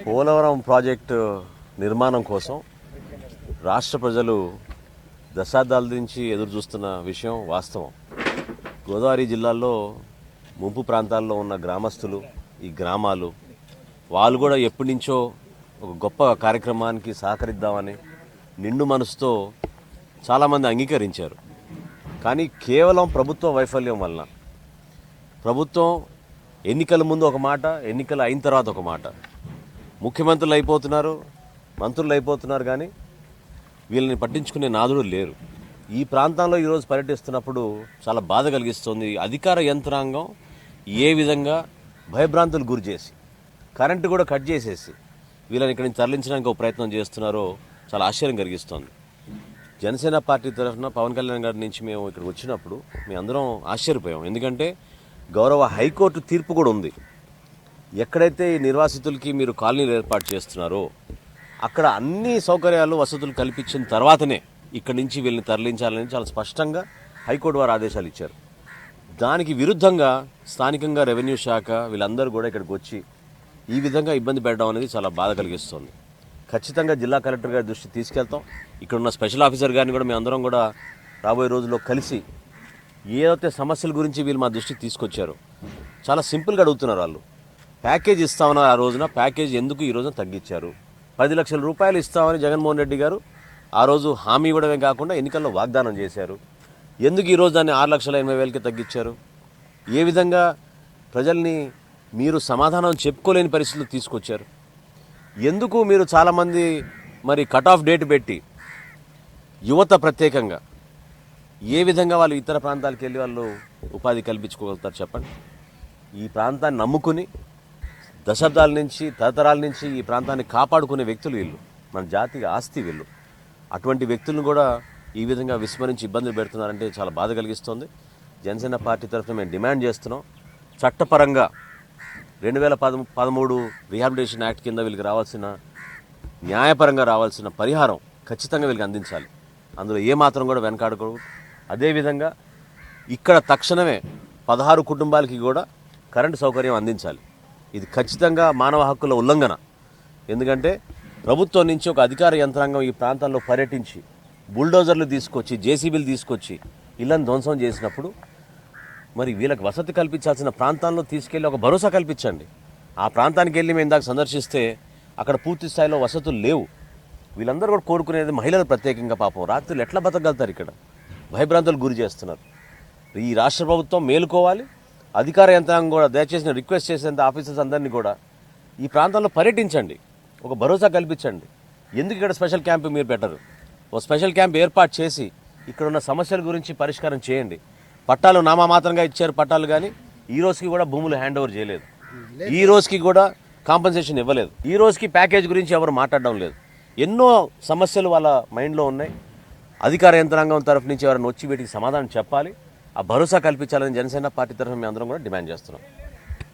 Polavaram project నిర్మాణం కోసం రాష్ట్ర ప్రజలు దశాబ్దాల నుంచి ఎదురు చూస్తున్న విషయం వాస్తవం. గోదావరి జిల్లాలో ముంపు ప్రాంతాల్లో ఉన్న గ్రామస్తులు, ఈ గ్రామాలు వాళ్ళు కూడా ఎప్పటి నుంచో ఒక గొప్ప కార్యక్రమానికి సహకరిద్దామని నిండు మనసుతో చాలామంది అంగీకరించారు. కానీ కేవలం ప్రభుత్వ వైఫల్యం వలన, ప్రభుత్వం ఎన్నికల ముందు ఒక మాట, ఎన్నికలు అయిన తర్వాత ఒక మాట, ముఖ్యమంత్రులు అయిపోతున్నారు, మంత్రులు అయిపోతున్నారు, కానీ వీళ్ళని పట్టించుకునే నాదుడు లేరు. ఈ ప్రాంతంలో ఈరోజు పర్యటిస్తున్నప్పుడు చాలా బాధ కలిగిస్తుంది. అధికార యంత్రాంగం ఏ విధంగా భయభ్రాంతులు గురి చేసి, కరెంటు కూడా కట్ చేసేసి వీళ్ళని ఇక్కడి నుంచి తరలించడానికి ఒక ప్రయత్నం చేస్తున్నారో చాలా ఆశ్చర్యం కలిగిస్తోంది. జనసేన పార్టీ తరఫున పవన్ కళ్యాణ్ గారి నుంచి మేము ఇక్కడికి వచ్చినప్పుడు మేము అందరం ఆశ్చర్యపోయాం. ఎందుకంటే గౌరవ హైకోర్టు తీర్పు కూడా ఉంది. ఎక్కడైతే ఈ నిర్వాసితులకి మీరు కాలనీలు ఏర్పాటు చేస్తున్నారో అక్కడ అన్ని సౌకర్యాలు, వసతులు కల్పించిన తర్వాతనే ఇక్కడి నుంచి వీళ్ళని తరలించాలని చాలా స్పష్టంగా హైకోర్టు వారు ఆదేశాలు ఇచ్చారు. దానికి విరుద్ధంగా స్థానికంగా రెవెన్యూ శాఖ వీళ్ళందరూ కూడా ఇక్కడికి వచ్చి ఈ విధంగా ఇబ్బంది పెట్టడం అనేది చాలా బాధ కలిగిస్తుంది. ఖచ్చితంగా జిల్లా కలెక్టర్ గారి దృష్టి తీసుకెళ్తాం. ఇక్కడ ఉన్న స్పెషల్ ఆఫీసర్ గారిని కూడా మేము అందరం కూడా రాబోయే రోజుల్లో కలిసి ఏదైతే సమస్యల గురించి వీళ్ళు మా దృష్టికి తీసుకొచ్చారో చాలా సింపుల్గా అడుగుతున్నారు. వాళ్ళు ప్యాకేజ్ ఇస్తామన్నారు, ఆ రోజున ప్యాకేజ్ ఎందుకు ఈ రోజున తగ్గించారు? 10 లక్షల రూపాయలు ఇస్తామని జగన్మోహన్ రెడ్డి గారు ఆ రోజు హామీ ఇవ్వడమే కాకుండా ఎన్నికల్లో వాగ్దానం చేశారు. ఎందుకు ఈరోజు దాన్ని 6,80,000కి తగ్గించారు? ఏ విధంగా ప్రజల్ని మీరు సమాధానం చెప్పుకోలేని పరిస్థితులు తీసుకొచ్చారు? ఎందుకు మీరు చాలామంది మరి కట్ ఆఫ్ డేట్ పెట్టి యువత ప్రత్యేకంగా ఏ విధంగా వాళ్ళు ఇతర ప్రాంతాలకు వెళ్ళి వాళ్ళు ఉపాధి కల్పించుకోగలుగుతారు చెప్పండి? ఈ ప్రాంతాన్ని నమ్ముకుని దశాబ్దాల నుంచి, తరతరాల నుంచి ఈ ప్రాంతాన్ని కాపాడుకునే వ్యక్తులు వీళ్ళు, మన జాతికి ఆస్తి వీళ్ళు. అటువంటి వ్యక్తులను కూడా ఈ విధంగా విస్మరించి ఇబ్బందులు పెడుతున్నారంటే చాలా బాధ కలిగిస్తుంది. జనసేన పార్టీ తరఫున మేము డిమాండ్ చేస్తున్నాం, చట్టపరంగా 2013 రీహాబిలిటేషన్ యాక్ట్ కింద వీళ్ళకి రావాల్సిన, న్యాయపరంగా రావాల్సిన పరిహారం ఖచ్చితంగా వీళ్ళకి అందించాలి. అందులో ఏమాత్రం కూడా వెనకాడకూడదు. అదేవిధంగా ఇక్కడ తక్షణమే 16 కుటుంబాలకి కూడా కరెంటు సౌకర్యం అందించాలి. ఇది ఖచ్చితంగా మానవ హక్కుల ఉల్లంఘన. ఎందుకంటే ప్రభుత్వం నుంచి ఒక అధికార యంత్రాంగం ఈ ప్రాంతాల్లో పర్యటించి బుల్డోజర్లు తీసుకొచ్చి, జేసీబీలు తీసుకొచ్చి ఇళ్లను ధ్వంసం చేసినప్పుడు మరి వీళ్ళకి వసతి కల్పించాల్సిన ప్రాంతాల్లో తీసుకెళ్ళి ఒక భరోసా కల్పించండి. ఆ ప్రాంతానికి వెళ్ళి మేము ఇందాక సందర్శిస్తే అక్కడ పూర్తి స్థాయిలో వసతులు లేవు. వీళ్ళందరూ కూడా కోరుకునేది మహిళలు ప్రత్యేకంగా. పాపం రాత్రులు ఎట్లా బతకగలుగుతారు? ఇక్కడ భయభ్రాంతులు గురి చేస్తున్నారు. ఈ రాష్ట్ర ప్రభుత్వం మేలుకోవాలి. అధికార యంత్రాంగం కూడా దయచేసి రిక్వెస్ట్ చేసేంత ఆఫీసర్స్ అందరినీ కూడా ఈ ప్రాంతంలో పర్యటించండి, ఒక భరోసా కల్పించండి. ఎందుకు ఇక్కడ స్పెషల్ క్యాంపు మీరు పెట్టరు? ఒక స్పెషల్ క్యాంప్ ఏర్పాటు చేసి ఇక్కడ ఉన్న సమస్యల గురించి పరిష్కారం చేయండి. పట్టాలు నామమాత్రంగా ఇచ్చారు పట్టాలు, కానీ ఈ రోజుకి కూడా భూములు హ్యాండ్ ఓవర్ చేయలేదు. ఈ రోజుకి కూడా కాంపన్సేషన్ ఇవ్వలేదు. ఈ రోజుకి ప్యాకేజ్ గురించి ఎవరు మాట్లాడడం లేదు. ఎన్నో సమస్యలు వాళ్ళ మైండ్లో ఉన్నాయి. అధికార యంత్రాంగం తరఫు నుంచి ఎవరైనా వచ్చి వీటికి సమాధానం చెప్పాలి, ఆ భరోసా కల్పించాలని జనసేన పార్టీ తరఫున మేము అందరం కూడా డిమాండ్ చేస్తున్నాం.